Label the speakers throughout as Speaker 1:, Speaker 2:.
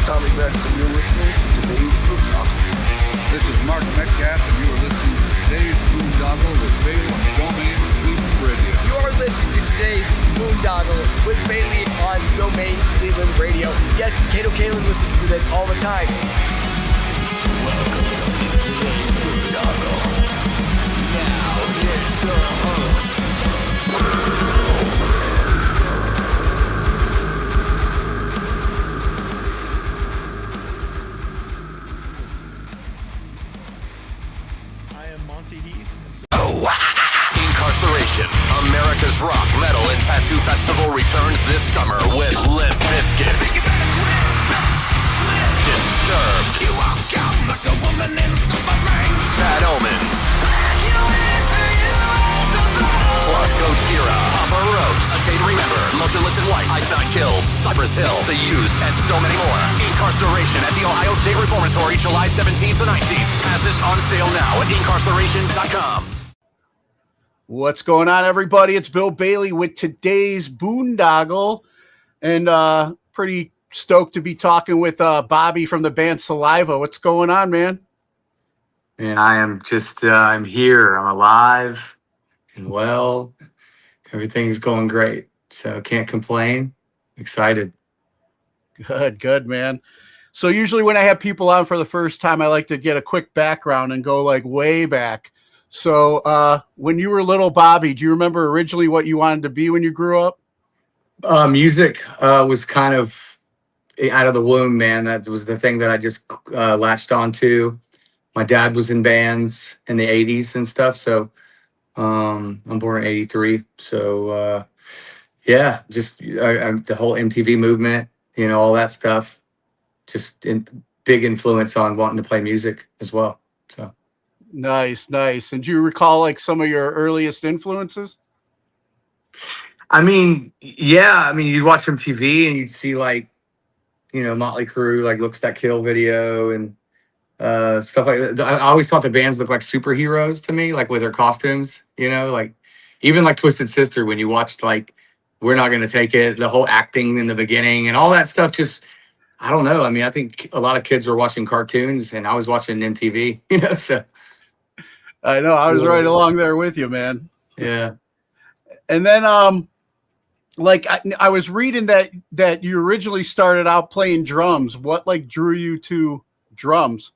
Speaker 1: Tommy Rex, and you're listening to today's Boondoggle.
Speaker 2: This is Mark Metcalf, and you are listening to today's Boondoggle with Veda on Domain Cleveland Radio.
Speaker 3: You are listening to today's Boondoggle with Bailey on Domain Cleveland Radio. Yes, Kato Kalin listens to this all the time.
Speaker 4: Welcome to today's Boondoggle. Now, here's your host.
Speaker 5: Incarceration, America's rock, metal, and tattoo festival returns this summer with Limp Bizkit, Disturbed, Bad Omens, plus Gojira, Papa Roach, A Day to Remember, Motionless in White, Ice Nine Kills, Cypress Hill, The Used, and so many more. Incarceration at the Ohio State Reformatory, July 17th to 19th. Passes on sale now at incarceration.com.
Speaker 6: What's going on, everybody? It's Bill Bailey with today's Boondoggle, and pretty stoked to be talking with Bobby from the band Saliva. What's going on, man?
Speaker 7: And I am just, I'm here. I'm alive and well. Everything's going great. So can't complain. Excited.
Speaker 6: Good, man. So usually when I have people on for the first time, I like to get a quick background and go like way back. So when you were little, Bobby, do you remember originally what you wanted to be when you grew up?
Speaker 7: Music was kind of out of the womb, man. That was the thing that I just latched onto. My dad was in bands in the 80s and stuff. So I'm born in 83. So yeah, just the whole MTV movement, you know, all that stuff, just big influence on wanting to play music as well. So.
Speaker 6: Nice. And do you recall like some of your earliest influences?
Speaker 7: I mean, yeah. I mean, you'd watch MTV and you'd see like, you know, Motley Crue, like Looks That Kill video and stuff like that. I always thought the bands looked like superheroes to me, like with their costumes, you know, like even like Twisted Sister, when you watched like We're Not Gonna Take It, the whole acting in the beginning and all that stuff, just, I don't know. I mean, I think a lot of kids were watching cartoons and I was watching MTV, you know, so.
Speaker 6: I know. I was right along there with you, man.
Speaker 7: Yeah.
Speaker 6: And then, like I was reading that you originally started out playing drums. What like drew you to drums?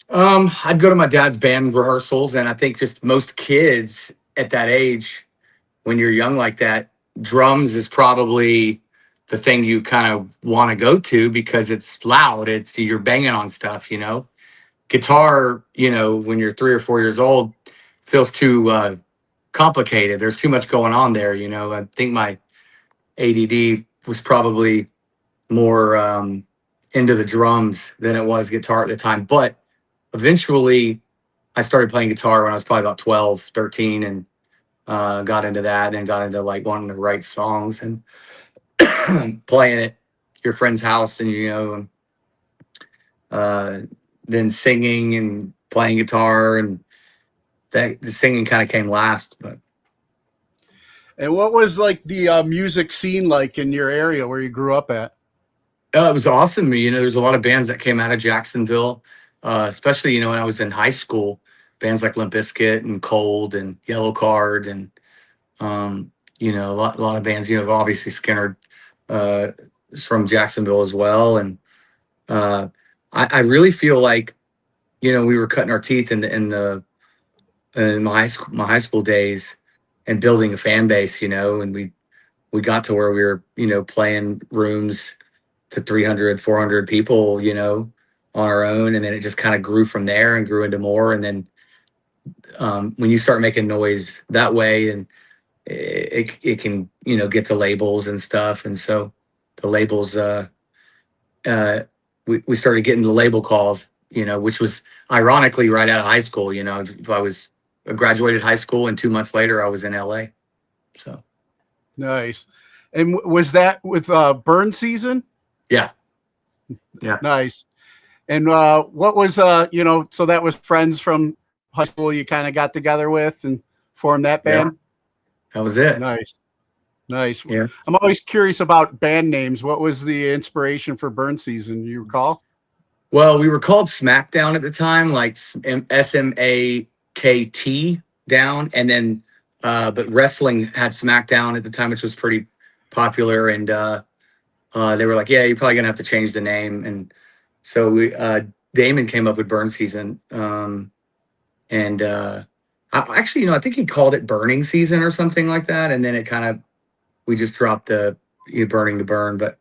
Speaker 7: I'd go to my dad's band rehearsals, and I think just most kids at that age, when you're young like that, drums is probably the thing you kind of want to go to because it's loud. You're banging on stuff, you know. Guitar, you know, when you're 3 or 4 years old, feels too complicated. There's too much going on there, you know. I think my ADD was probably more into the drums than it was guitar at the time. But eventually, I started playing guitar when I was probably about 12, 13, and got into that, and then got into like wanting to write songs and playing at your friend's house, and you know, then singing and playing guitar, and the singing kind of came last. But
Speaker 6: and what was like the music scene like in your area where you grew up at?
Speaker 7: It was awesome. You know, there's a lot of bands that came out of Jacksonville, especially, you know, when I was in high school, bands like Limp Bizkit and Cold and Yellow Card, and you know, a lot of bands, you know, obviously Skinner is from Jacksonville as well. And I really feel like, you know, we were cutting our teeth in my high school days and building a fan base, you know, and we got to where we were, you know, playing rooms to 300, 400 people, you know, on our own. And then it just kind of grew from there and grew into more. And then when you start making noise that way, and it can, you know, get to labels and stuff. And so the labels, we started getting the label calls, you know, which was ironically right out of high school. You know, I graduated high school, and 2 months later I was in LA. So.
Speaker 6: Nice. And was that with Burn Season?
Speaker 7: Yeah.
Speaker 6: Nice. And what was, you know, so that was friends from high school you kind of got together with and formed that band?
Speaker 7: Yeah. That was it.
Speaker 6: Nice. Nice.
Speaker 7: Yeah.
Speaker 6: I'm always curious about band names. What was the inspiration for Burn Season? Do you recall?
Speaker 7: Well, we were called SmackDown at the time, like SMAKT down, and then but wrestling had SmackDown at the time, which was pretty popular, and they were like, "Yeah, you're probably gonna have to change the name." And so we Damon came up with Burn Season, and actually, I think he called it Burning Season or something like that, and then it kind of we just dropped the burning to burn, but.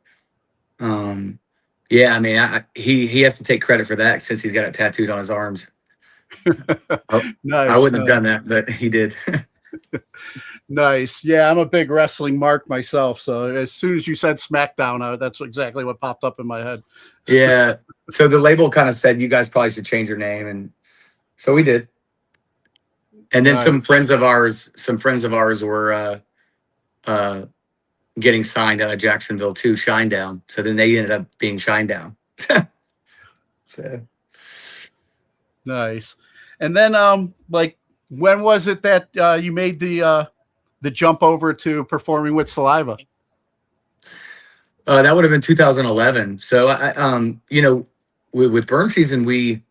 Speaker 7: Yeah, I mean, he has to take credit for that since he's got it tattooed on his arms.
Speaker 6: Nice.
Speaker 7: I wouldn't have done that, but he did.
Speaker 6: Nice. Yeah, I'm a big wrestling mark myself. So as soon as you said SmackDown, that's exactly what popped up in my head.
Speaker 7: Yeah. So the label kind of said, you guys probably should change your name. And so we did. And then
Speaker 6: Nice.
Speaker 7: some friends of ours were getting signed out of Jacksonville too, Shinedown. So then they ended up being Shinedown. So
Speaker 6: Nice. And then like when was it that you made the jump over to performing with Saliva?
Speaker 7: that would have been 2011. So I with Burn Season, we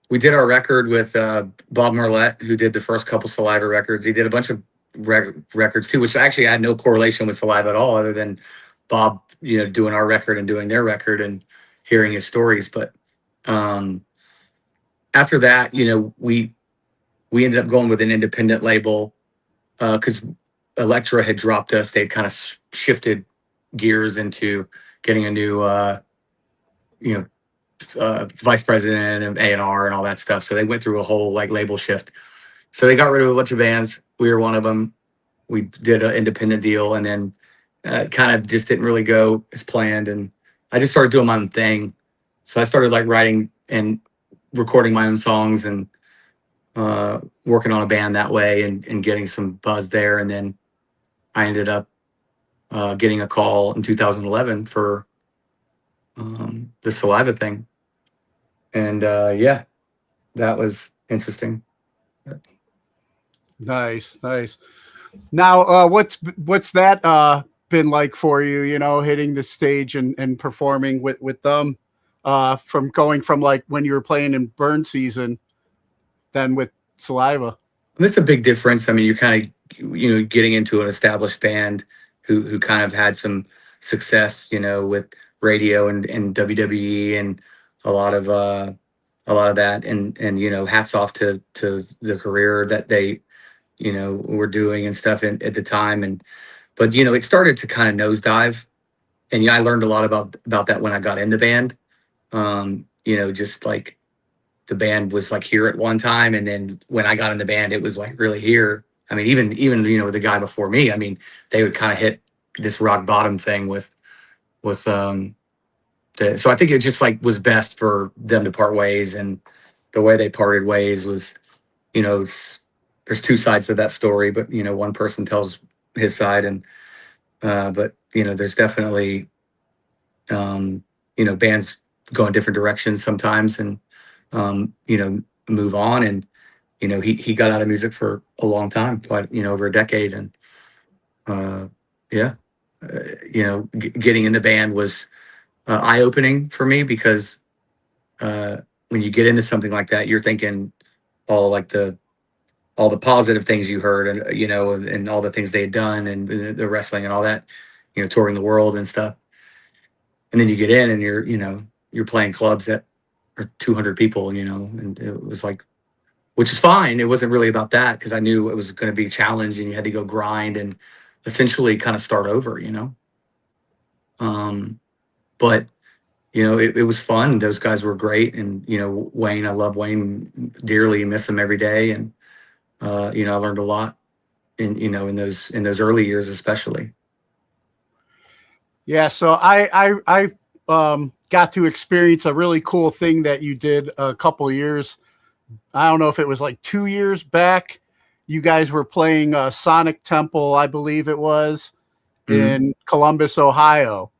Speaker 7: did our record with Bob Marlette, who did the first couple Saliva records. He did a bunch of records too, which actually had no correlation with Saliva at all, other than Bob, doing our record and doing their record and hearing his stories. But after that, we ended up going with an independent label because Elektra had dropped us. They'd kind of shifted gears into getting a new, vice president of A&R and all that stuff. So they went through a whole label shift. So they got rid of a bunch of bands. We were one of them. We did an independent deal, and then kind of just didn't really go as planned. And I just started doing my own thing. So I started writing and recording my own songs and working on a band that way and getting some buzz there. And then I ended up getting a call in 2011 for the Saliva thing. And that was interesting.
Speaker 6: Nice. Now, what's that been like for you? Hitting the stage and performing with them, from going from when you were playing in Burn Season, then with Saliva.
Speaker 7: It's a big difference. I mean, you're kind of getting into an established band who kind of had some success, with radio and WWE and a lot of that, and hats off to the career that they were doing and stuff at the time. But it started to kind of nosedive, and I learned a lot about that when I got in the band. Just the band was here at one time, and then when I got in the band, it was really here. I mean, even the guy before me, I mean, they would kind of hit this rock bottom thing so I think it just was best for them to part ways, and the way they parted ways was, there's two sides to that story, but one person tells his side, and but there's definitely bands go in different directions sometimes, and move on. And he got out of music for a long time, but over a decade. And getting in the band was eye-opening for me, because when you get into something like that, you're thinking all the positive things you heard, and and all the things they had done, and the wrestling and all that, touring the world and stuff. And then you get in, and you're playing clubs that are 200 people, and it was which is fine. It wasn't really about that, because I knew it was going to be a challenge, and you had to go grind and essentially kind of start over, but it was fun. Those guys were great. And, Wayne, I love Wayne dearly, miss him every day. And, I learned a lot in those early years, especially.
Speaker 6: Yeah. So I got to experience a really cool thing that you did a couple years. I don't know if it was 2 years back. You guys were playing Sonic Temple, I believe it was, in Columbus, Ohio.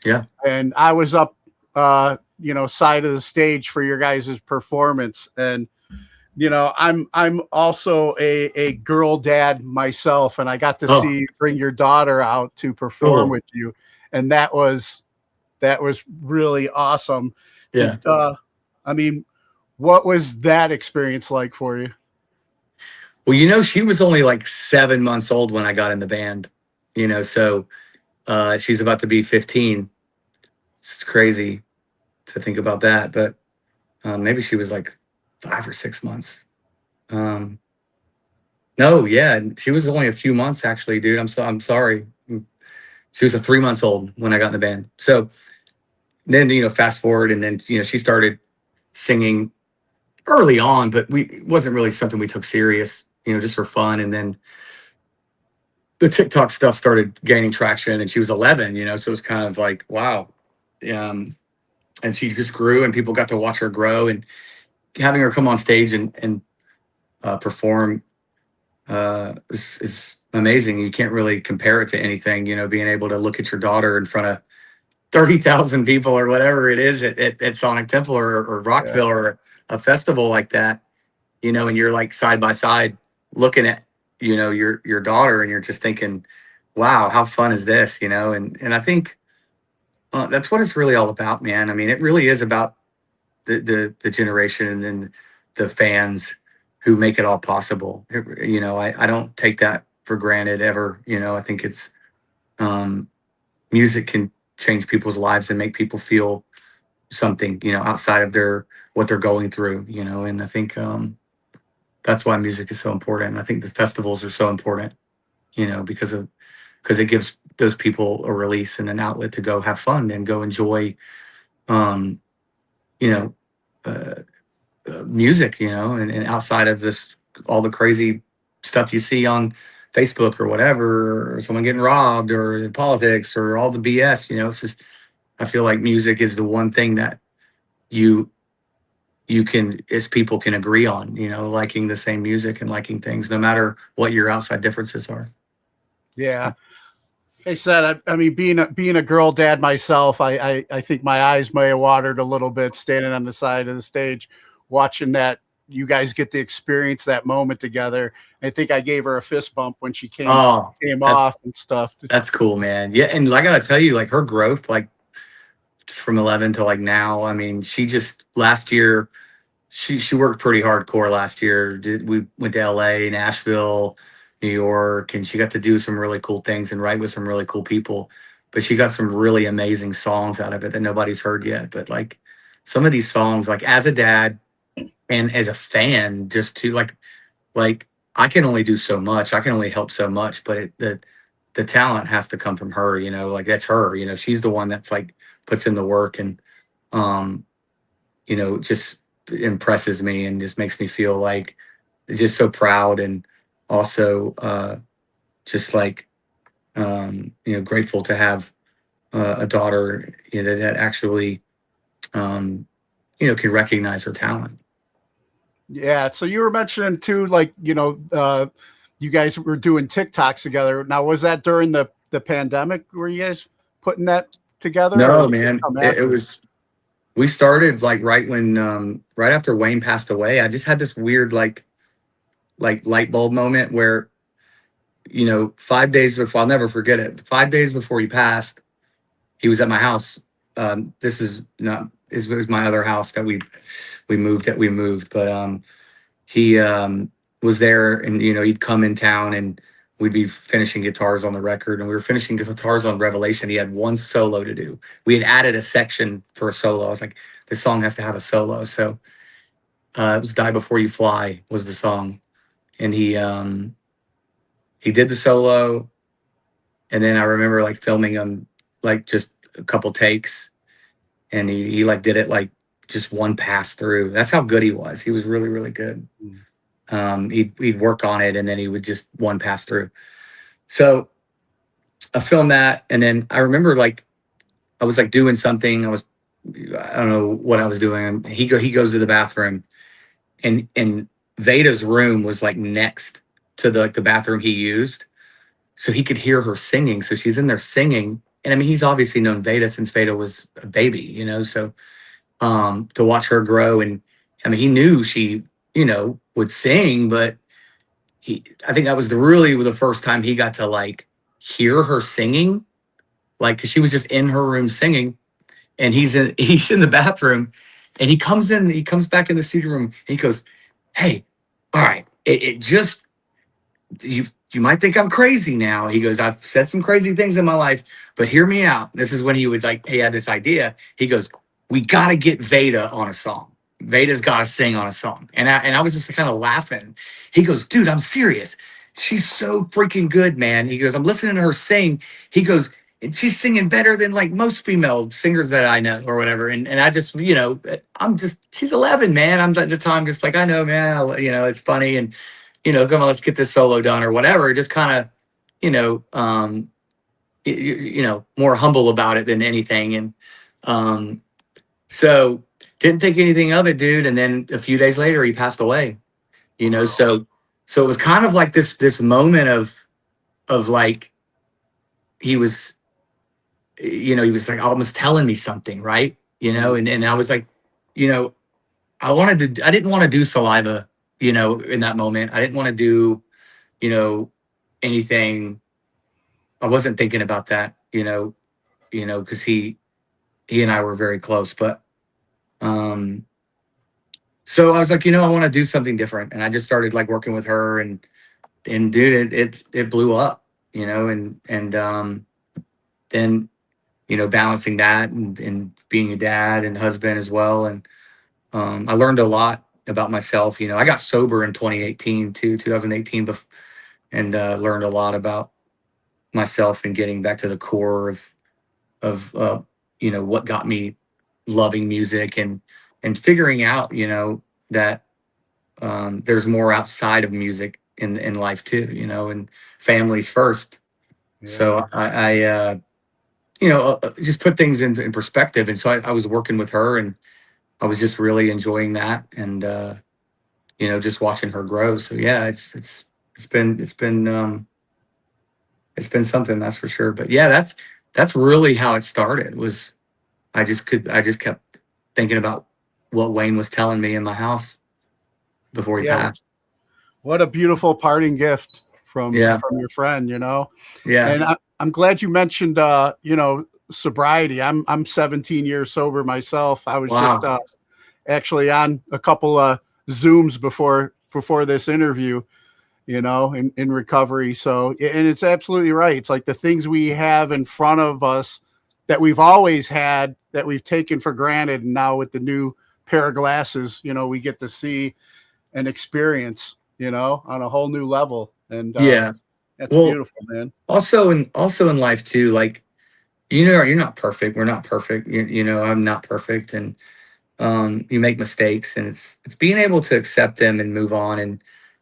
Speaker 7: Yeah.
Speaker 6: And I was up, side of the stage for your guys' performance. And you know, I'm also a girl dad myself, and I got to
Speaker 7: Oh.
Speaker 6: see you bring your daughter out to perform
Speaker 7: Cool.
Speaker 6: with you, and that was really awesome.
Speaker 7: Yeah.
Speaker 6: I mean, what was that experience like for you?
Speaker 7: Well, you know, she was only like 7 months old when I got in the band, you know, so she's about to be 15. It's crazy to think about that, but maybe she was like 5 or 6 months. No, yeah, she was only a few months actually, dude. I'm sorry. She was a 3 months old when I got in the band. So then, you know, fast forward, and then, you know, she started singing early on, but it wasn't really something we took serious, you know, just for fun. And then the TikTok stuff started gaining traction, and she was 11, you know, so it was kind of like, wow. And she just grew, and people got to watch her grow, and having her come on stage and perform is amazing. You can't really compare it to anything, you know, being able to look at your daughter in front of 30,000 people or whatever it is at Sonic Temple or Rockville or a festival like that, you know, and you're like side by side looking at, you know, your daughter, and you're just thinking, wow, how fun is this, you know? And I think that's what it's really all about, man. I mean, it really is about the generation and the fans who make it all possible. You know, I don't take that for granted ever. You know, I think it's music can change people's lives and make people feel something, you know, outside of what they're going through, you know. And I think that's why music is so important. And I think the festivals are so important, you know, because it gives those people a release and an outlet to go have fun and go enjoy, you know, music, you know, and outside of this, all the crazy stuff you see on Facebook or whatever, or someone getting robbed or politics or all the BS, you know. It's just, I feel like music is the one thing that you can, as people, can agree on, you know, liking the same music and liking things, no matter what your outside differences are.
Speaker 6: Yeah. Like I said, I mean, being a girl dad myself, I think my eyes may have watered a little bit standing on the side of the stage, watching that you guys get to experience that moment together. I think I gave her a fist bump when she came off and stuff.
Speaker 7: That's cool, man. Yeah. And I gotta tell you, like, her growth, like from 11 to like now, I mean, she just, last year, she worked pretty hardcore last year. We went to LA, Nashville, New York, and she got to do some really cool things and write with some really cool people. But she got some really amazing songs out of it that nobody's heard yet. But like some of these songs, like as a dad and as a fan, just to like I can only do so much. I can only help so much. But the talent has to come from her, you know, like that's her, you know, she's the one that's like puts in the work and, you know, just impresses me and just makes me feel like just so proud, and also just like, you know, grateful to have a daughter, you know, that actually, you know, can recognize her talent.
Speaker 6: Yeah. So you were mentioning too, like, you know, you guys were doing TikToks together. Now, was that during the pandemic? Were you guys putting that together?
Speaker 7: No, man. It was, we started like right when, right after Wayne passed away. I just had this weird, like light bulb moment where, you know, 5 days before, I'll never forget it. 5 days before he passed, he was at my house. This is not, it was my other house that we moved, but he was there, and you know, he'd come in town and we'd be finishing guitars on the record, and we were finishing guitars on Revelation. He had one solo to do. We had added a section for a solo. I was like, this song has to have a solo. So it was Die Before You Fly was the song. And he did the solo, and then I remember like filming him like just a couple takes, and he like did it like just one pass through. That's how good he was. He was really, really good. He'd work on it, and then he would just one pass through. So I filmed that, and then I remember like I was like doing something. I don't know what I was doing. He goes to the bathroom, and Veda's room was like next to the bathroom he used, so he could hear her singing. So she's in there singing, and I mean, he's obviously known Veda since Veda was a baby, you know. So to watch her grow, and I mean, he knew she, would sing, but I think that was really the first time he got to like hear her singing, like, 'cause she was just in her room singing, and he's in the bathroom, and he comes back in the studio room, and he goes, "Hey, all right, it just, you might think I'm crazy now." He goes, "I've said some crazy things in my life, but hear me out." This is when he had this idea. He goes, "We got to get Veda on a song. Veda's got to sing on a song." And I was just kind of laughing. He goes, "Dude, I'm serious. She's so freaking good, man." He goes, "I'm listening to her sing." He goes, "And she's singing better than like most female singers that I know," or whatever. And I just, she's 11, man. I'm at the time just like, I know, man, it's funny. And, come on, let's get this solo done or whatever. Just kind of, more humble about it than anything. And so didn't think anything of it, dude. And then a few days later, he passed away. So it was kind of like this moment of like, he was like almost telling me something, right? And I was like, I didn't want to do Saliva, in that moment. I didn't want to do, anything. I wasn't thinking about that, because he and I were very close. But so I was like, I want to do something different. And I just started like working with her, and dude, it blew up, and then, balancing that and being a dad and husband as well. And I learned a lot about myself. I got sober in 2018 too, 2018, and learned a lot about myself and getting back to the core of what got me loving music and figuring out, that there's more outside of music in life too, and families first. Yeah. So I just put things in perspective. And so I was working with her, and I was just really enjoying that, and just watching her grow. So yeah, it's been something, that's for sure. But yeah, that's really how it started. Was I just kept thinking about what Wayne was telling me in my house before he passed.
Speaker 6: What a beautiful parting gift from your friend, Yeah. And I'm glad you mentioned, sobriety. I'm 17 years sober myself. I was just actually on a couple of Zooms before this interview, in recovery. So, and it's absolutely right. It's like the things we have in front of us that we've always had, that we've taken for granted. And now with the new pair of glasses, we get to see and experience, on a whole new level. And that's beautiful, man.
Speaker 7: Also in life too, like, you're not perfect. We're not perfect. I'm not perfect. And you make mistakes, and it's being able to accept them and move on.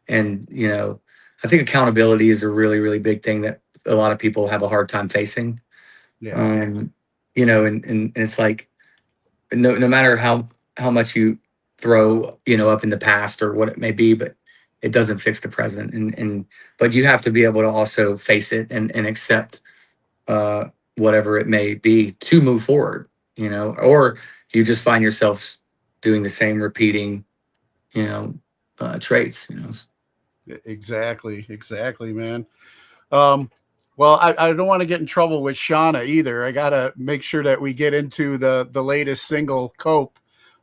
Speaker 7: And I think accountability is a really, really big thing that a lot of people have a hard time facing. Yeah. And it's like, no matter how much you throw, up in the past or what it may be, but it doesn't fix the present. But you have to be able to also face it and accept whatever it may be to move forward, or you just find yourself doing the same repeating, traits,
Speaker 6: Exactly, man. Well, I don't want to get in trouble with Shauna either. I got to make sure that we get into the latest single, Cope.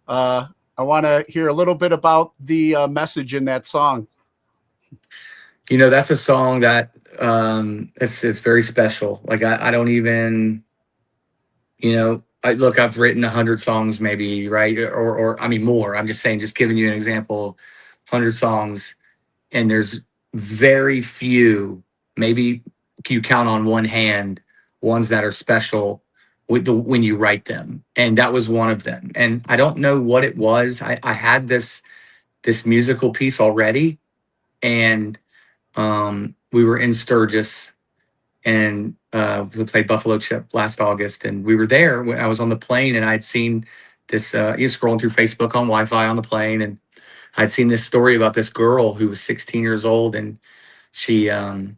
Speaker 6: I want to hear a little bit about the message in that song.
Speaker 7: That's a song that it's very special. Like I don't even, I've written 100 songs maybe, right? Or I mean more. I'm just saying, just giving you an example, 100 songs, and there's very few, maybe you count on one hand, ones that are special when you write them. And that was one of them. And I don't know what it was. I had this musical piece already, and we were in Sturgis, and we played Buffalo Chip last August, and we were there when I was on the plane, and I'd seen this, scrolling through Facebook on Wi-Fi on the plane, and I'd seen this story about this girl who was 16 years old, and she had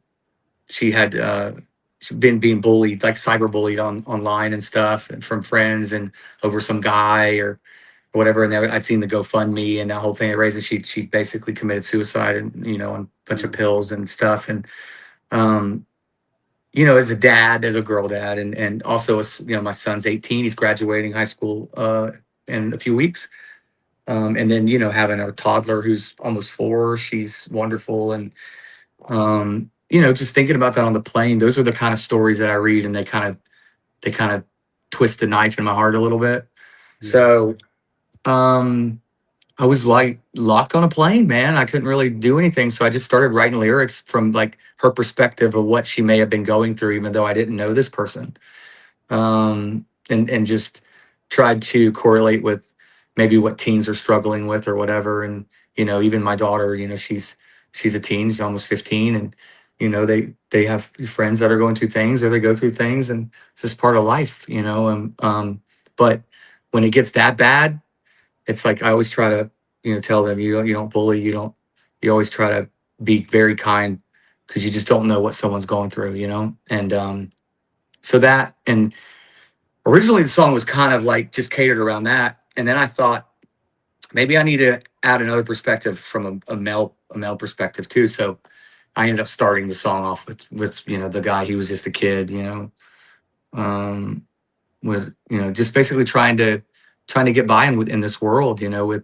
Speaker 7: she'd been being bullied, like cyber bullied online and stuff, and from friends, and over some guy or or whatever. And I'd seen the GoFundMe and that whole thing. Raising, she basically committed suicide and, you know, on a bunch of pills and stuff. And, you know, as a dad, as a girl dad, and also, as, you know, my son's 18, he's graduating high school in a few weeks. And then, you know, having a toddler who's almost 4, she's wonderful. And, you know, just thinking about that on the plane, those are the kind of stories that I read, and they kind of twist the knife in my heart a little bit. Yeah. So, I was like locked on a plane, man. I couldn't really do anything. So I just started writing lyrics from like her perspective of what she may have been going through, even though I didn't know this person. And just tried to correlate with maybe what teens are struggling with or whatever. And, you know, even my daughter, you know, she's a teen, she's almost 15. And, you know, they have friends that are going through things, or they go through things, and it's just part of life, you know. But when it gets that bad, it's like I always try to, you know, tell them you don't bully, you always try to be very kind, because you just don't know what someone's going through, you know. And so that, and originally the song was kind of like just catered around that, and then I thought maybe I need to add another perspective from a male perspective too. So I ended up starting the song off with you know, the guy, he was just a kid, you know, with, you know, just basically trying to get by in this world, you know, with,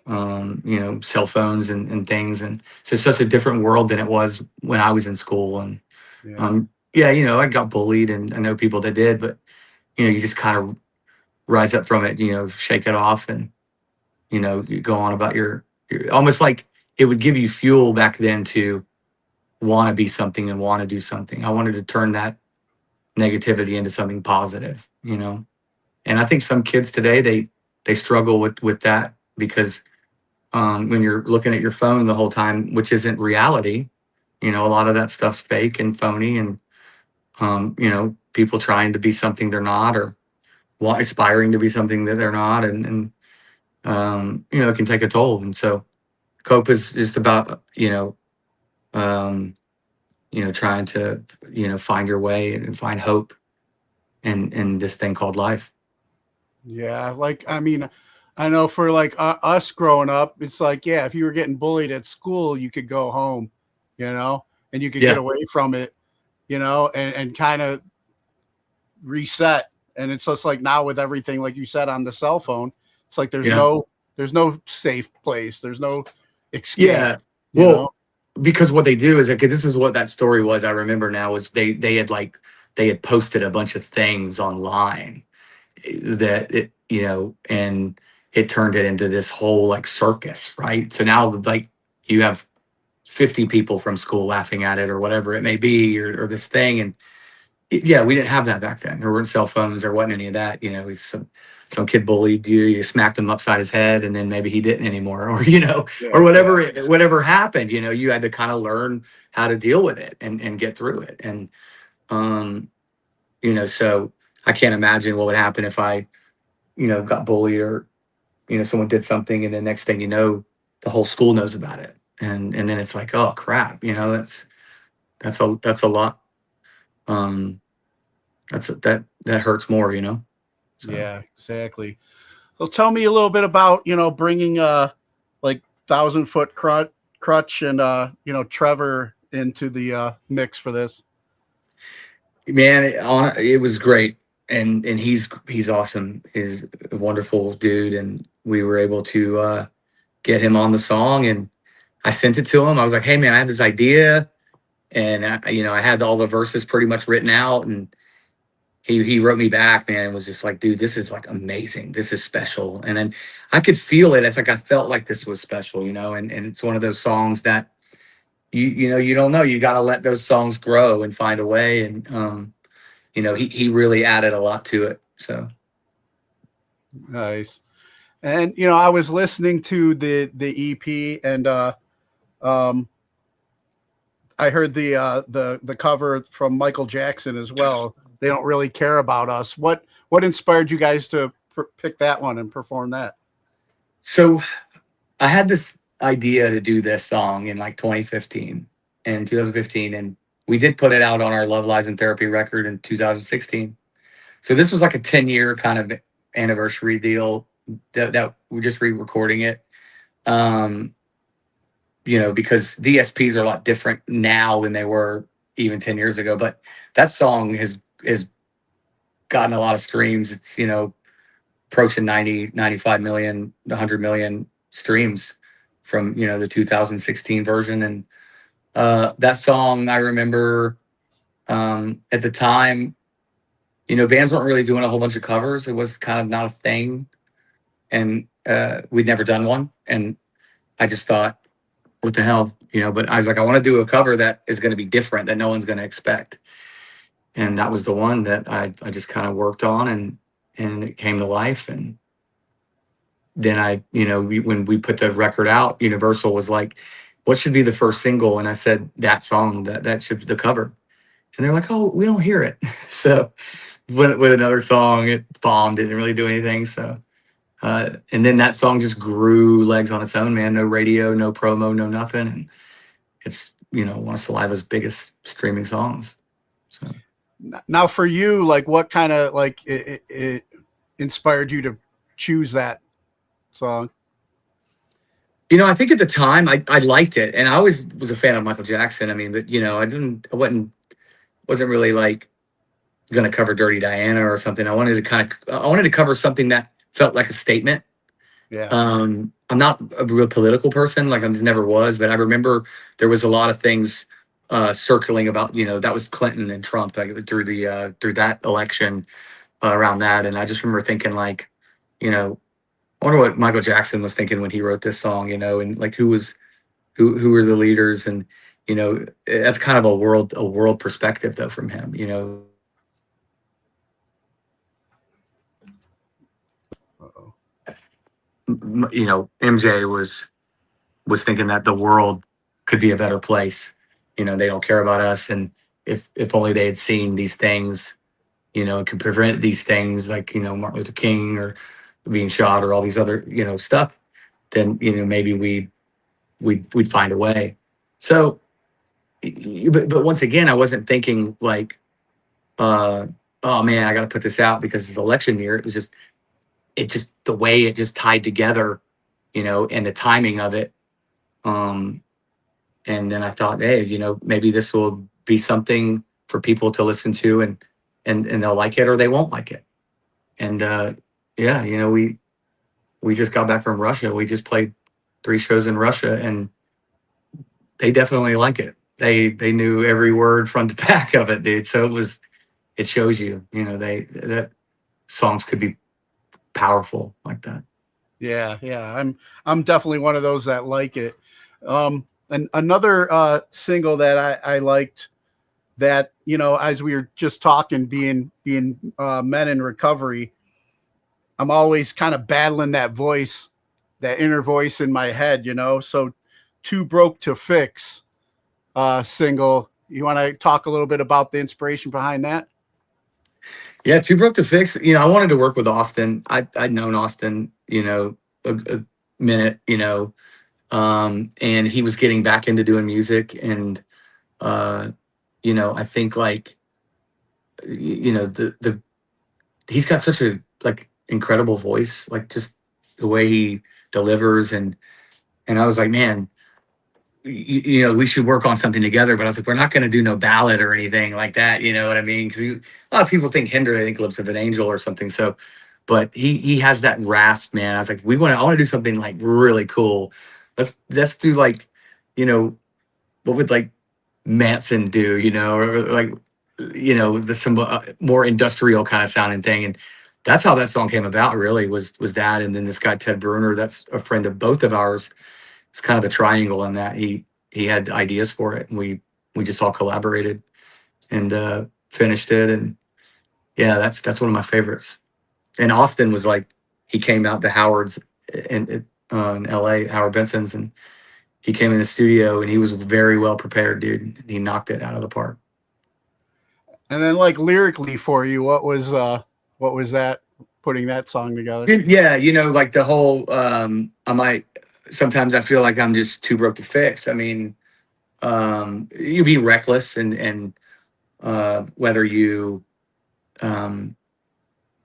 Speaker 7: you know, cell phones and things. And so it's such a different world than it was when I was in school. And, yeah, you know, I got bullied, and I know people that did, but, you know, you just kind of rise up from it, you know, shake it off, and, you know, you go on about your almost like it would give you fuel back then to want to be something and want to do something. I wanted to turn that negativity into something positive, you know. And I think some kids today, they struggle with that, because when you're looking at your phone the whole time, which isn't reality, you know, a lot of that stuff's fake and phony, and you know, people trying to be something they're not, or aspiring to be something that they're not, and you know, it can take a toll. And so cope is just about, you know, trying to, you know, find your way and find hope in this thing called life.
Speaker 6: Yeah, like, I mean, I know for like us growing up, it's like, yeah, if you were getting bullied at school, you could go home, you know, and you could get away from it, you know, and kind of reset. And it's just like now with everything, like you said, on the cell phone, it's like there's no safe place, there's no escape.
Speaker 7: Yeah, well, because what they do is, okay, this is what that story was. I remember now, was they had posted a bunch of things online that it, you know, and it turned it into this whole like circus, right? So now, like, you have 50 people from school laughing at it, or whatever it may be, or this thing. And yeah, we didn't have that back then. There weren't cell phones, there wasn't any of that. You know, some kid bullied you, you smacked him upside his head, and then maybe he didn't anymore, or, you know, or whatever happened, you know, you had to kind of learn how to deal with it and get through it. And, you know, so I can't imagine what would happen if I, you know, got bullied, or, you know, someone did something, and the next thing you know, the whole school knows about it. And then it's like, oh crap, you know, that's a lot. That hurts more, you know? So.
Speaker 6: Yeah, exactly. Well, tell me a little bit about, you know, bringing like 1,000-Foot Crutch and you know, Trevor into the mix for this.
Speaker 7: Man, it was great, and he's awesome. He's a wonderful dude, and we were able to get him on the song, and I sent it to him. I was like, hey man, I have this idea, and you know, I had all the verses pretty much written out, and he wrote me back, man, and was just like, dude, this is like amazing. This is special. And then I could feel it. It's like I felt like this was special, you know, and it's one of those songs that you know, you don't know. You got to let those songs grow and find a way. And, you know, he really added a lot to it. So.
Speaker 6: Nice. And, you know, I was listening to the EP, and I heard the cover from Michael Jackson as well. They Don't Really Care About Us. What inspired you guys to pick that one and perform that?
Speaker 7: So I had this idea to do this song in like 2015 and 2015, and we did put it out on our Love, Lies, and Therapy record in 2016. So this was like a 10-year kind of anniversary deal. that we're just re-recording it. Because DSPs are a lot different now than they were even 10 years ago. But that song has gotten a lot of streams. It's, approaching 90, 95 million, 100 million streams from, the 2016 version. And that song, I remember at the time, bands weren't really doing a whole bunch of covers. It was kind of not a thing. And we'd never done one. And I just thought, what the hell, but I was like, I want to do a cover that is going to be different, that no one's going to expect. And that was the one that I just kind of worked on, and it came to life. And then when we put the record out, Universal was like, what should be the first single? And I said, that song, that should be the cover. And they're like, oh, we don't hear it. So went with another song, it bombed, didn't really do anything. So, and then that song just grew legs on its own, man. No radio, no promo, no nothing. And it's, one of Saliva's biggest streaming songs. So
Speaker 6: now for you, like what kind of it inspired you to choose that song?
Speaker 7: I think at the time I liked it, and I always was a fan of Michael Jackson. I mean, but wasn't really like going to cover Dirty Diana or something. I wanted to cover something that felt like a statement.
Speaker 6: Yeah.
Speaker 7: I'm not a real political person, like I just never was, but I remember there was a lot of things circling about, that was Clinton and Trump, like through that election around that. And I just remember thinking like, I wonder what Michael Jackson was thinking when he wrote this song, and like who were the leaders, and that's kind of a world perspective though from him, MJ was thinking that the world could be a better place. They don't care about us, and if only they had seen these things, and could prevent these things, like Martin Luther King or being shot or all these other stuff, then maybe we'd find a way. So, but once again, I wasn't thinking like, oh man, I got to put this out because it's election year. It was just the way it just tied together, and the timing of it. And then I thought, hey, maybe this will be something for people to listen to, and they'll like it or they won't like it. And we just got back from Russia. We just played 3 shows in Russia, and they definitely like it. They knew every word front to back of it, dude. So it shows you, that songs could be powerful like that.
Speaker 6: Yeah. I'm definitely one of those that like it. And another single that I liked, that as we were just talking, being men in recovery, I'm always kind of battling that voice, that inner voice in my head, so Too Broke to Fix single. You want to talk a little bit about the inspiration behind that?
Speaker 7: Yeah, Too Broke to Fix. I wanted to work with Austin. I'd known Austin, a minute, and he was getting back into doing music, and I think like, he's got such a like incredible voice, like just the way he delivers, and I was like, man, we should work on something together. But I was like, we're not going to do no ballad or anything like that. You know what I mean? Because a lot of people think Hinder, they think Lips of an Angel or something. So, but he has that rasp, man. I was like, I want to do something like really cool. Let's do like, what would like Manson do, or like, some more industrial kind of sounding thing. And that's how that song came about, really, was that. And then this guy, Ted Bruner, that's a friend of both of ours. It's kind of the triangle in that he had ideas for it, and we just all collaborated and finished it. And yeah, that's one of my favorites. And Austin was like, he came out to Howard's in LA, Howard Benson's, and he came in the studio and he was very well prepared, dude. He knocked it out of the park.
Speaker 6: And then like lyrically for you, what was that, putting that song together?
Speaker 7: Yeah, like the whole sometimes I feel like I'm just too broke to fix. I mean, you be reckless and whether you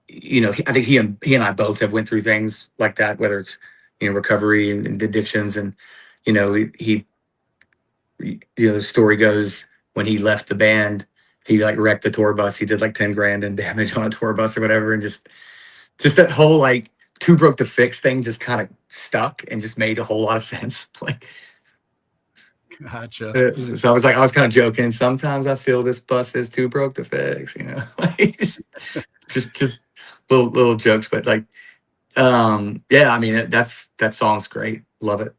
Speaker 7: I think he and I both have went through things like that, whether it's, recovery and addictions. And, the story goes when he left the band, he like wrecked the tour bus. He did like 10 grand in damage on a tour bus or whatever. And just that whole like Too Broke to Fix thing just kind of stuck and just made a whole lot of sense. Like,
Speaker 6: Gotcha.
Speaker 7: so I was kind of joking. Sometimes I feel this bus is too broke to fix, like just little jokes, but like, yeah, I mean, that song's great. Love it.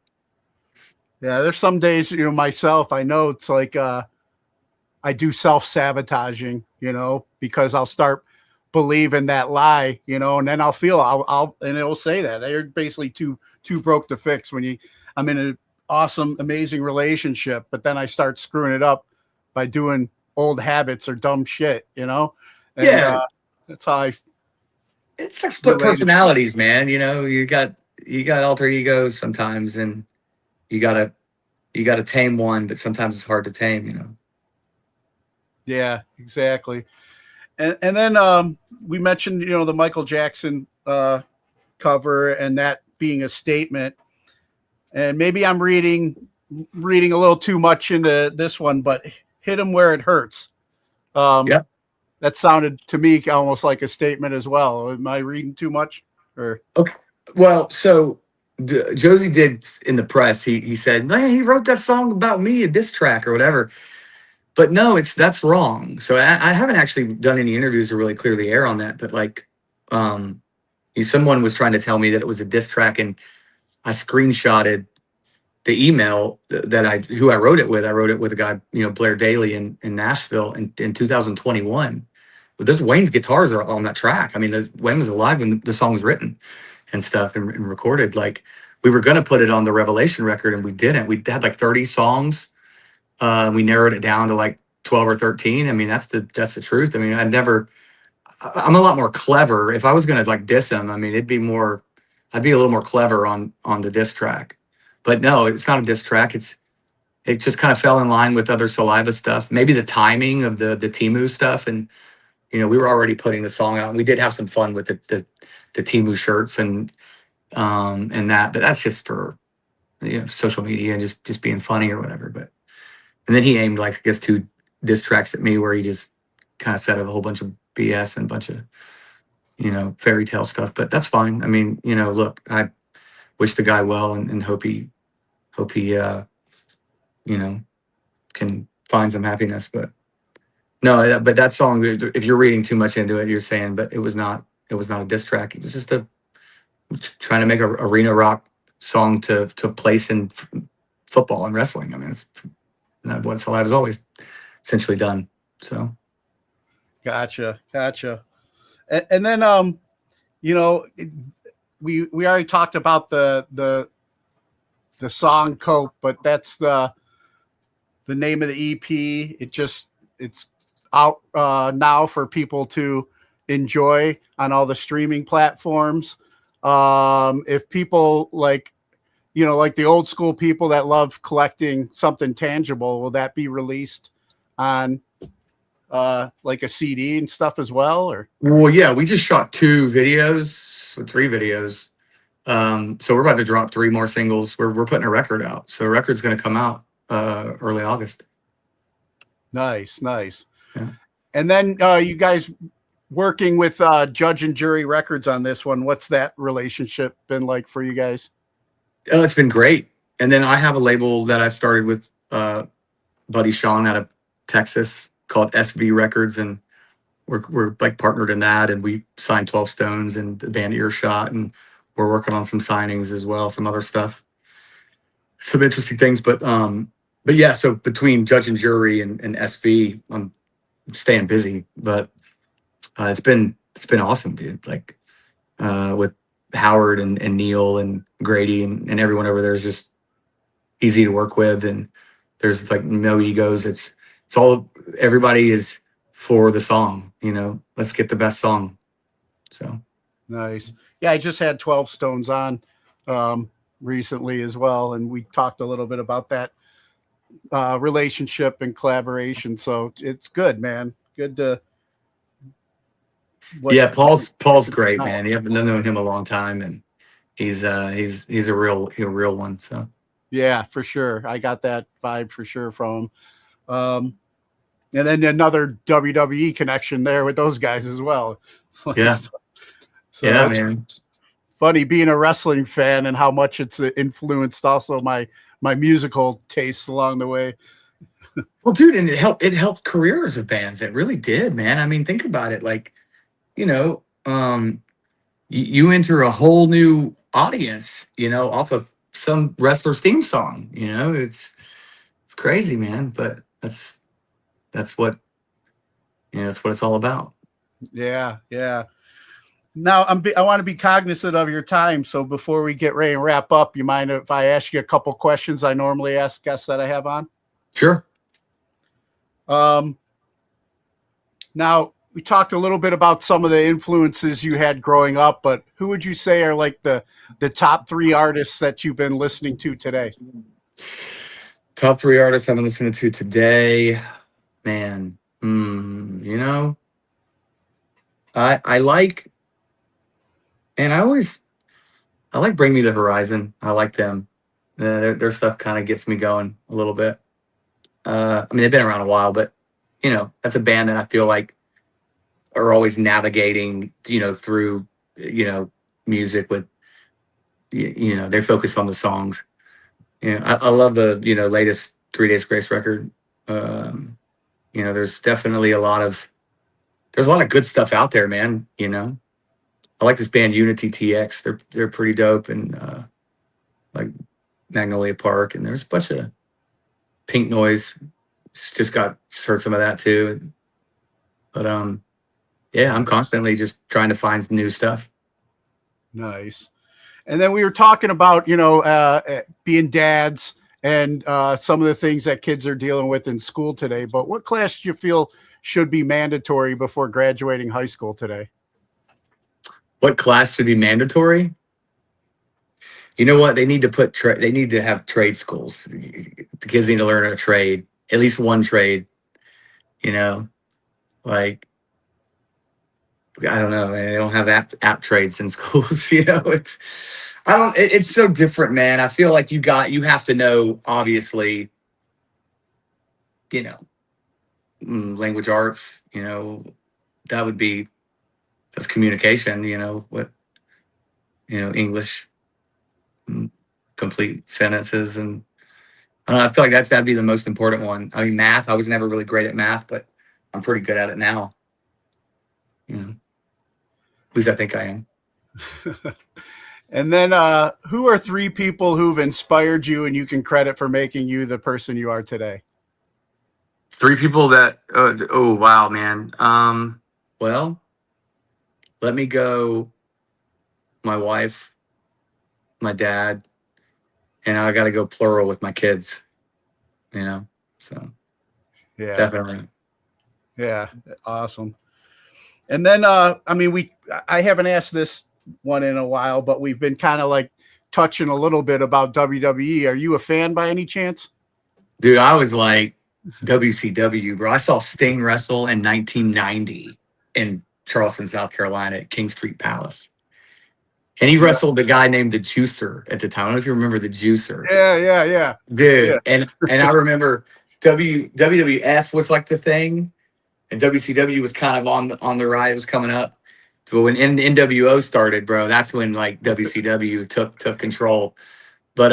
Speaker 6: Yeah, there's some days, myself, I know it's like I do self-sabotaging, because I'll start believing that lie, and then I'll feel and it'll say that you're basically too broke to fix when I'm in an awesome, amazing relationship, but then I start screwing it up by doing old habits or dumb shit, And,
Speaker 7: yeah,
Speaker 6: that's how
Speaker 7: it's like split personalities, man. You got alter egos sometimes, and you gotta tame one, but sometimes it's hard to tame,
Speaker 6: Yeah, exactly. And then we mentioned, the Michael Jackson cover and that being a statement. And maybe I'm reading a little too much into this one, but Hit 'Em Where It Hurts.
Speaker 7: Yeah.
Speaker 6: That sounded to me almost like a statement as well. Am I reading too much? Or
Speaker 7: okay. Well, so Josey did in the press. He said, "Man, he wrote that song about me, a diss track or whatever." But no, that's wrong. So I haven't actually done any interviews to really clear the air on that. But like, someone was trying to tell me that it was a diss track, and I screenshotted the email who I wrote it with. I wrote it with a guy, Blair Daly in Nashville in 2021. But those Wayne's guitars are on that track. I mean, Wayne was alive when the song was written and stuff and recorded. Like, we were going to put it on the Revelation record, and we didn't. We had like 30 songs. We narrowed it down to like 12 or 13. I mean, that's the truth. I mean, I'm a lot more clever. If I was going to like diss him, I mean, I'd be a little more clever on the diss track. But no, it's not a diss track. It just kind of fell in line with other Saliva stuff. Maybe the timing of the Timu stuff. And, we were already putting the song out, and we did have some fun with the Timu shirts and that, but that's just for, social media and just being funny or whatever. But, and then he aimed like, I guess, 2 diss tracks at me where he just kind of said a whole bunch of BS and a bunch of, fairy tale stuff, but that's fine. I mean, look, I wish the guy well and hope he, can find some happiness. But no, but that song, if you're reading too much into it, you're saying, but it was not a diss track. It was just trying to make a arena rock song to place in football and wrestling. I mean, it's what Saliva's always essentially done. So.
Speaker 6: Gotcha. And then, we already talked about the song Cope, but that's the name of the EP. It's out now for people to enjoy on all the streaming platforms. If people like the old school people that love collecting something tangible, will that be released on like a CD and stuff as well? Or
Speaker 7: well, yeah, we just shot 3 videos. So we're about to drop 3 more singles. We're putting a record out. So a record's going to come out early August.
Speaker 6: Nice.
Speaker 7: Yeah.
Speaker 6: And then you guys working with Judge and Jury Records on this one. What's that relationship been like for you guys?
Speaker 7: Oh, it's been great. And then I have a label that I've started with Buddy Sean out of Texas called SV Records, and we're like partnered in that, and we signed 12 Stones and the band Earshot, and we're working on some signings as well, some other stuff, some interesting things. But yeah, so between Judge and Jury and SV, I'm staying busy, but it's been awesome, dude. Like with Howard and Neil and Grady and everyone over there is just easy to work with, and there's like no egos. It's all, everybody is for the song, let's get the best song. So
Speaker 6: nice. Yeah, I just had 12 Stones on recently as well, and we talked a little bit about that relationship and collaboration. So it's good, man. Good to
Speaker 7: Yeah, Paul's great, man. I've known him a long time, and he's a real one. So
Speaker 6: Yeah, for sure. I got that vibe for sure from him. And then another WWE connection there with those guys as well.
Speaker 7: yeah,
Speaker 6: So
Speaker 7: yeah,
Speaker 6: it's
Speaker 7: man.
Speaker 6: funny being a wrestling fan and how much it's influenced also my musical tastes along the way.
Speaker 7: Well, dude, and it helped careers of bands. It really did, man. I mean, think about it. Like, you know, you enter a whole new audience, you know, off of some wrestler's theme song. You know, it's crazy, man. But that's what that's what it's all about.
Speaker 6: Yeah, yeah. Now I want to be cognizant of your time. So before we get ready and wrap up, you mind if I ask you a couple questions I normally ask guests that I have on?
Speaker 7: Sure.
Speaker 6: Now we talked a little bit about some of the influences you had growing up, but who would you say are like the top 3 artists that you've been listening to today?
Speaker 7: Top 3 artists I've been listening to today, man. You know, I like, and I like Bring Me the Horizon. I like them. Their stuff kind of gets me going a little bit. I mean, they've been around a while, but you know, that's a band that I feel like are always navigating, you know, through, you know, music with, you know, they're focused on the songs. Yeah, I love the, you know, latest 3 Days Grace record. You know, there's definitely a lot of good stuff out there, man. You know, I like this band Unity TX. They're pretty dope, and like Magnolia Park, and there's a bunch of Pink Noise. Just heard some of that too. But yeah, I'm constantly just trying to find new stuff.
Speaker 6: Nice. And then we were talking about, you know, being dads and some of the things that kids are dealing with in school today. But what class do you feel should be mandatory before graduating high school today?
Speaker 7: What class should be mandatory? You know what? They need to they need to have trade schools. The kids need to learn a trade, at least one trade. You know, like, I don't know. They don't have app trades in schools. You know, it's so different, man. I feel like you have to know, obviously, you know, language arts, you know, that's communication, you know, English, complete sentences. And I feel like that'd be the most important one. I mean, math, I was never really great at math, but I'm pretty good at it now. You know, at least I think I am.
Speaker 6: And then who are 3 people who've inspired you and you can credit for making you the person you are today?
Speaker 7: 3 people that, oh, wow, man. Well, let me go my wife, my dad, and I got to go plural with my kids, you know? So
Speaker 6: Yeah,
Speaker 7: definitely.
Speaker 6: Yeah. Awesome. And then, I mean, I haven't asked this one in a while, but we've been kind of like touching a little bit about WWE. Are you a fan by any chance?
Speaker 7: Dude, I was like WCW, bro. I saw Sting wrestle in 1990 in Charleston, South Carolina at King Street Palace. And he wrestled a guy named the Juicer at the time. I don't know if you remember the Juicer.
Speaker 6: Yeah.
Speaker 7: Dude.
Speaker 6: Yeah.
Speaker 7: And I remember WWF was like the thing, and WCW was kind of on the rise. It was coming up. But when NWO started, bro, that's when like WCW took control. But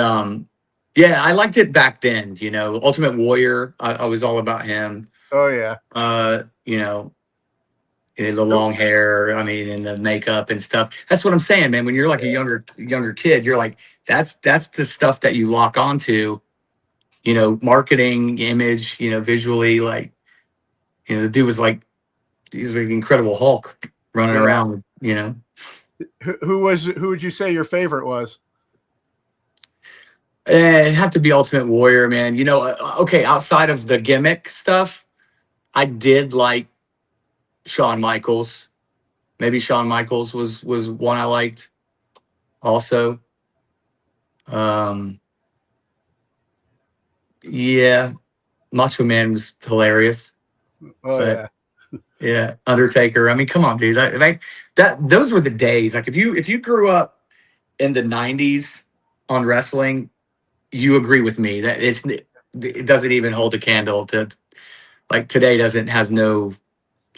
Speaker 7: yeah, I liked it back then. You know, Ultimate Warrior, I was all about him.
Speaker 6: Oh yeah.
Speaker 7: You know, the long hair, I mean, and the makeup and stuff. That's what I'm saying, man. When you're like a younger kid, you're like, that's the stuff that you lock onto. You know, marketing, image, you know, visually, like, you know, the dude was like, he's like the Incredible Hulk running around, you know.
Speaker 6: Who would you say your favorite was?
Speaker 7: It'd have to be Ultimate Warrior, man. You know, okay, outside of the gimmick stuff, I did like Shawn Michaels. Maybe Shawn Michaels was one I liked also. Yeah, Macho Man was hilarious.
Speaker 6: Oh
Speaker 7: but, Yeah, Undertaker. I mean, come on, dude. Those were the days. Like, if you grew up in the '90s on wrestling, you agree with me that it doesn't even hold a candle to, like, today has no,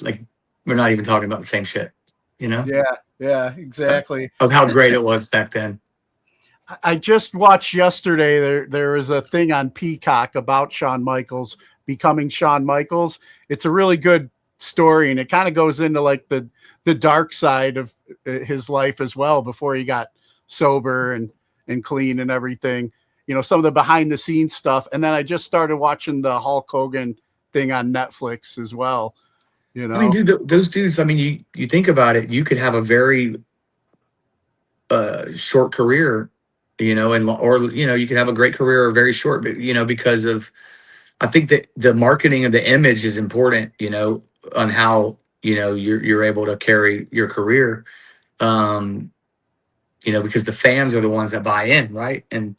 Speaker 7: like, we're not even talking about the same shit, you know?
Speaker 6: Yeah, exactly.
Speaker 7: Of how great it was back then.
Speaker 6: I just watched yesterday. There was a thing on Peacock about Shawn Michaels becoming Shawn Michaels. It's a really good story, and it kind of goes into like the dark side of his life as well before he got sober and clean and everything. You know, some of the behind the scenes stuff. And then I just started watching the Hulk Hogan thing on Netflix as well. You know,
Speaker 7: I mean, dude, those dudes. I mean, you think about it. You could have a very short career, you know, or you know, you could have a great career or very short, but you know, because of, I think that the marketing of the image is important, you know, on how, you know, you're able to carry your career, you know, because the fans are the ones that buy in, right? And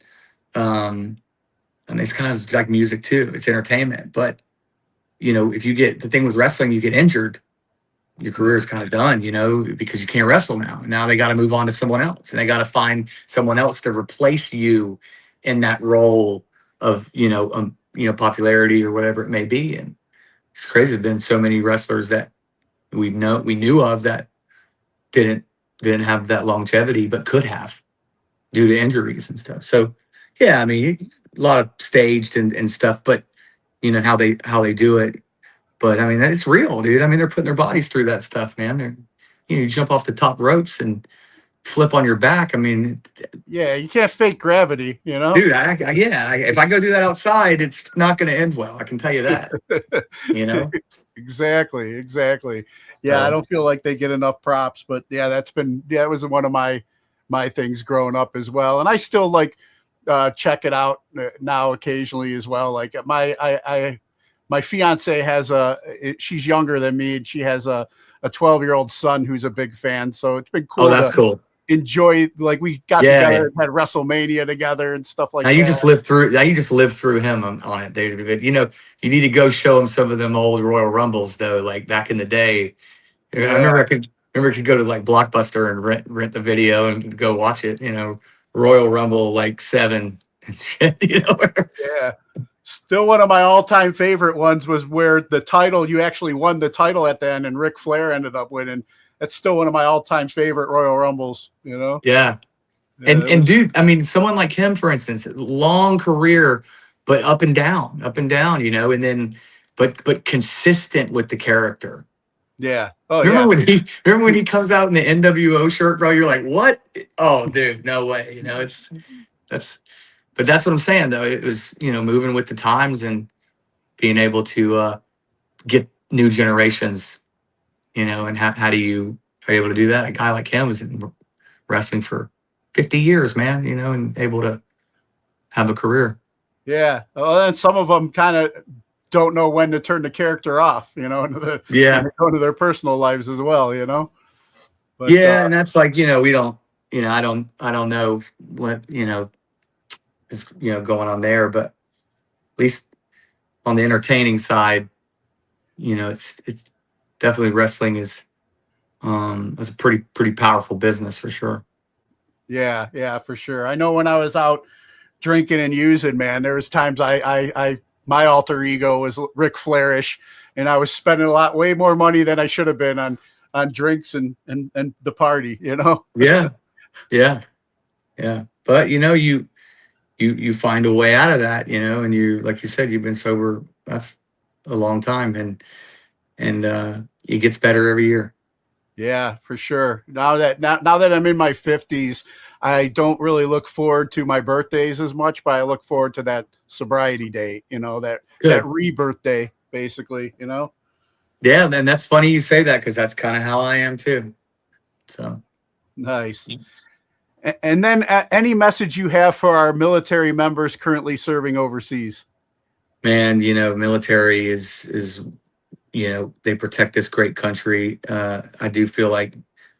Speaker 7: it's kind of like music too. It's entertainment, but you know, if you get the thing with wrestling, you get injured, your career is kind of done, you know, because you can't wrestle now. Now they got to move on to someone else, and they got to find someone else to replace you in that role of, you know, popularity or whatever it may be. And it's crazy. There's been so many wrestlers that we knew of that didn't have that longevity, but could have due to injuries and stuff. So yeah, I mean, a lot of staged and stuff, but you know, how they do it. But I mean, it's real, dude. I mean, they're putting their bodies through that stuff, man. You jump off the top ropes and flip on your back. I mean,
Speaker 6: yeah, you can't fake gravity, you know,
Speaker 7: dude. If I go do that outside, it's not going to end well. I can tell you that. You know,
Speaker 6: exactly. Yeah, I don't feel like they get enough props, but yeah, it was one of my things growing up as well, and I still like check it out now occasionally as well. Like my fiance has she's younger than me, and she has a 12-year-old son who's a big fan. So it's been cool.
Speaker 7: Oh, that's cool.
Speaker 6: Enjoy, like, we got together and had WrestleMania together and stuff like that.
Speaker 7: You just lived through him on it, David. You know, you need to go show him some of them old Royal Rumbles though, like back in the day. Yeah. I remember I could go to like Blockbuster and rent the video and go watch it, you know, Royal Rumble like 7 and shit, you know.
Speaker 6: Yeah. Still one of my all-time favorite ones was where you actually won the title at the end and Ric Flair ended up winning. That's still one of my all-time favorite Royal Rumbles, you know?
Speaker 7: Yeah. And dude, I mean, someone like him, for instance, long career, but up and down, you know, and then, but consistent with the character.
Speaker 6: Yeah. Oh,
Speaker 7: remember when he comes out in the NWO shirt, bro? You're like, what? Oh, dude, no way. You know, that's what I'm saying though. It was, you know, moving with the times and being able to get new generations, you know, and how are you able to do that? A guy like him was in wrestling for 50 years, man, you know, and able to have a career.
Speaker 6: Yeah. Well, and some of them kind of don't know when to turn the character off, you know, into go into their personal lives as well, you know. But,
Speaker 7: and that's like, you know, we don't, you know, I don't know what, you know, is, you know, going on there, but at least on the entertaining side, you know, it's definitely wrestling is it's a pretty powerful business for sure.
Speaker 6: Yeah, for sure. I know when I was out drinking and using, man, there was times my alter ego was Ric Flairish, and I was spending way more money than I should have been on drinks and the party, you know?
Speaker 7: Yeah. But you know, you find a way out of that, you know, and you, like you said, you've been sober. That's a long time, and it gets better every year.
Speaker 6: Yeah, for sure. Now that I'm in my 50s, I don't really look forward to my birthdays as much, but I look forward to that sobriety date, you know, that rebirth day, basically, you know?
Speaker 7: Yeah, and that's funny you say that, because that's kind of how I am too. So
Speaker 6: nice. And then any message you have for our military members currently serving overseas?
Speaker 7: Man, you know, military is, you know, they protect this great country. I do feel like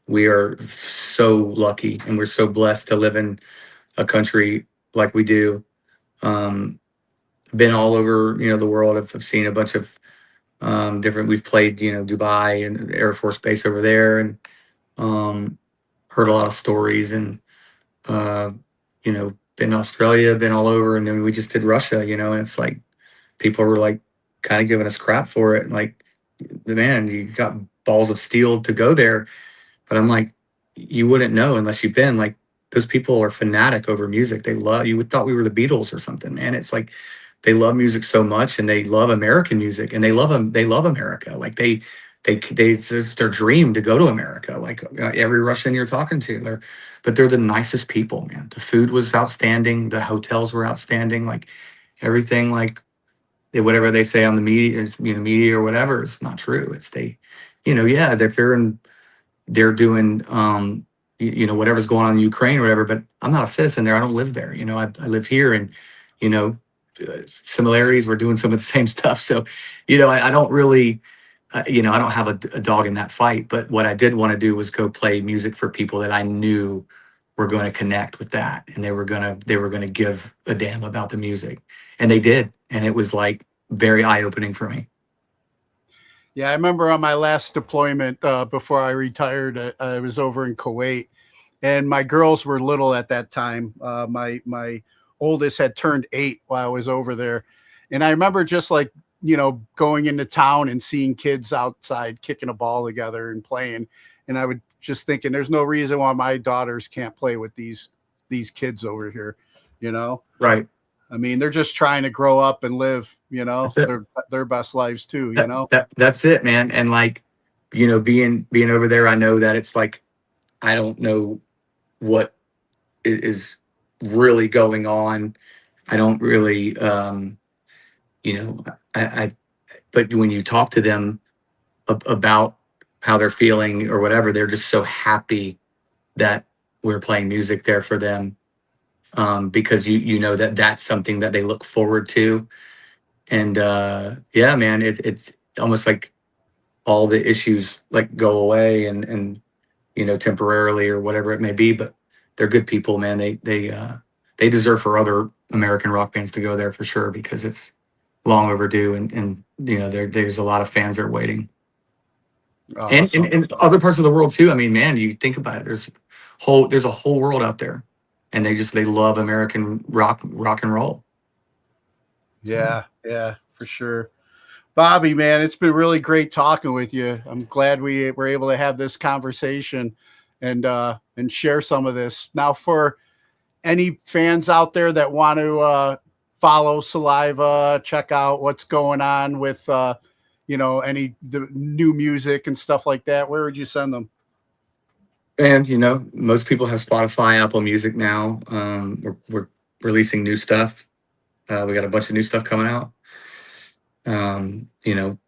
Speaker 7: we are so lucky and we're so blessed to live in a country like we do. Been all over, you know, the world. I've seen a bunch of We've played, Dubai and Air Force Base over there, and heard a lot of stories, and been to Australia, been all over, and then we just did Russia, and it's like people were like kind of giving us crap for it, and like, man, you got balls of steel to go there. But I'm like, you wouldn't know unless you've been. Like, those people are fanatic over music. They love, you would thought we were the Beatles or something, man. It's like they love music so much, and they love American music, and they love America. Like it's just their dream to go to America. Like every Russian you're talking to, they're the nicest people, man. The food was outstanding. The hotels were outstanding. Like everything, like whatever they say on the media or whatever, is not true. It's they're doing, whatever's going on in Ukraine or whatever, but I'm not a citizen there. I don't live there. I live here, and, similarities, we're doing some of the same stuff. So, I don't really, I don't have a dog in that fight, but what I did want to do was go play music for people that I knew were going to connect with that. And they were going to give a damn about the music, and they did. And it was like very eye-opening for me.
Speaker 6: Yeah, I remember on my last deployment before I retired, I was over in Kuwait, and my girls were little at that time. My oldest had turned 8 while I was over there, and I remember just like going into town and seeing kids outside kicking a ball together and playing, and I would just thinking, there's no reason why my daughters can't play with these kids over here,
Speaker 7: Right.
Speaker 6: I mean, they're just trying to grow up and live, their best lives too,
Speaker 7: That's it, man. And like, being over there, I know that it's like, I don't know what is really going on. I don't really, but when you talk to them about how they're feeling or whatever, they're just so happy that we're playing music there for them. Because that's something that they look forward to. And yeah, man, it's almost like all the issues like go away and temporarily or whatever it may be, but they're good people, man. They deserve for other American rock bands to go there for sure, because it's long overdue, and there's a lot of fans that are waiting.
Speaker 6: Awesome.
Speaker 7: And other parts of the world too. I mean, man, you think about it, there's a whole world out there. And they love American rock and roll.
Speaker 6: Yeah, for sure. Bobby, man, it's been really great talking with you. I'm glad we were able to have this conversation and share some of this. Now, for any fans out there that want to follow Saliva, check out what's going on with the new music and stuff like that, where would you send them?
Speaker 7: And most people have Spotify, Apple Music now. We're releasing new stuff. We got a bunch of new stuff coming out.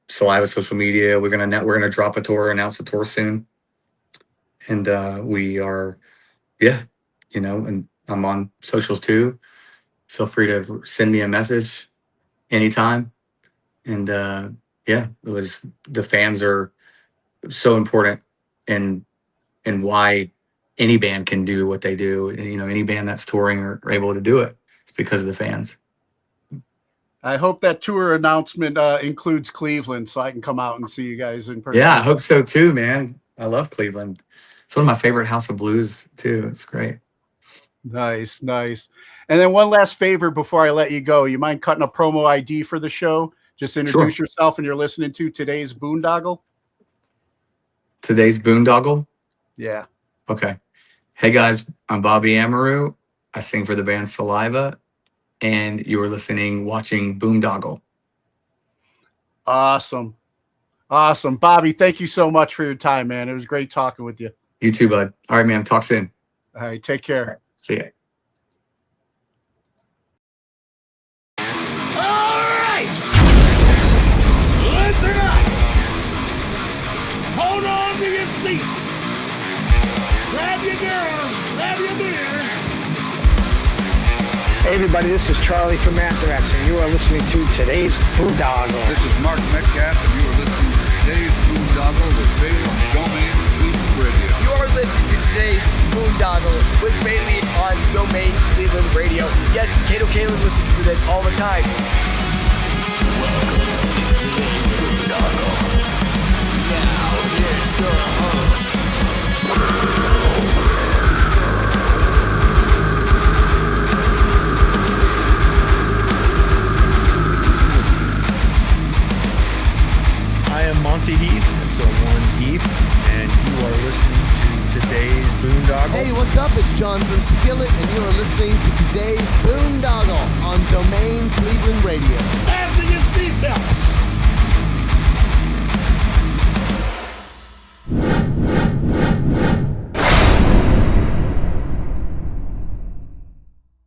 Speaker 7: Saliva social media. We're gonna drop a tour, announce a tour soon. And we are, and I'm on socials too. Feel free to send me a message anytime. And the fans are so important, and why any band can do what they do. And, any band that's touring are able to do it. It's because of the fans.
Speaker 6: I hope that tour announcement includes Cleveland, so I can come out and see you guys in person.
Speaker 7: Yeah, I hope so too, man. I love Cleveland. It's one of my favorite House of Blues too. It's great.
Speaker 6: Nice. And then one last favor before I let you go. You mind cutting a promo ID for the show? Just introduce yourself, and you're listening to today's Boondoggle.
Speaker 7: Today's Boondoggle?
Speaker 6: Yeah.
Speaker 7: Okay. Hey guys, I'm Bobby Amaru. I sing for the band Saliva, and you are watching Boondoggle.
Speaker 6: Awesome. Bobby, thank you so much for your time, man. It was great talking with you.
Speaker 7: You too, bud. All right, man. Talk soon.
Speaker 6: All right. Take care.
Speaker 7: All right, see ya.
Speaker 4: All right! Listen up! Hold on to your seats. Grab your girls, grab your beers.
Speaker 8: Hey everybody, this is Charlie from Anthrax, and you are listening to today's Boondoggle.
Speaker 2: This is Mark Metcalf, and you are listening to today's Boondoggle with Veda on Domain Cleveland Radio.
Speaker 3: You are listening to today's Boondoggle with Bailey on Domain Cleveland Radio. Yes, Kato Kalin listens to this all the time.
Speaker 4: Welcome to today's Boondoggle.
Speaker 9: your host.
Speaker 10: I am Monty Heath, so one Heath, and you are listening to today's Boondoggle.
Speaker 9: Hey, what's up? It's John from Skillet, and you are listening to today's Boondoggle.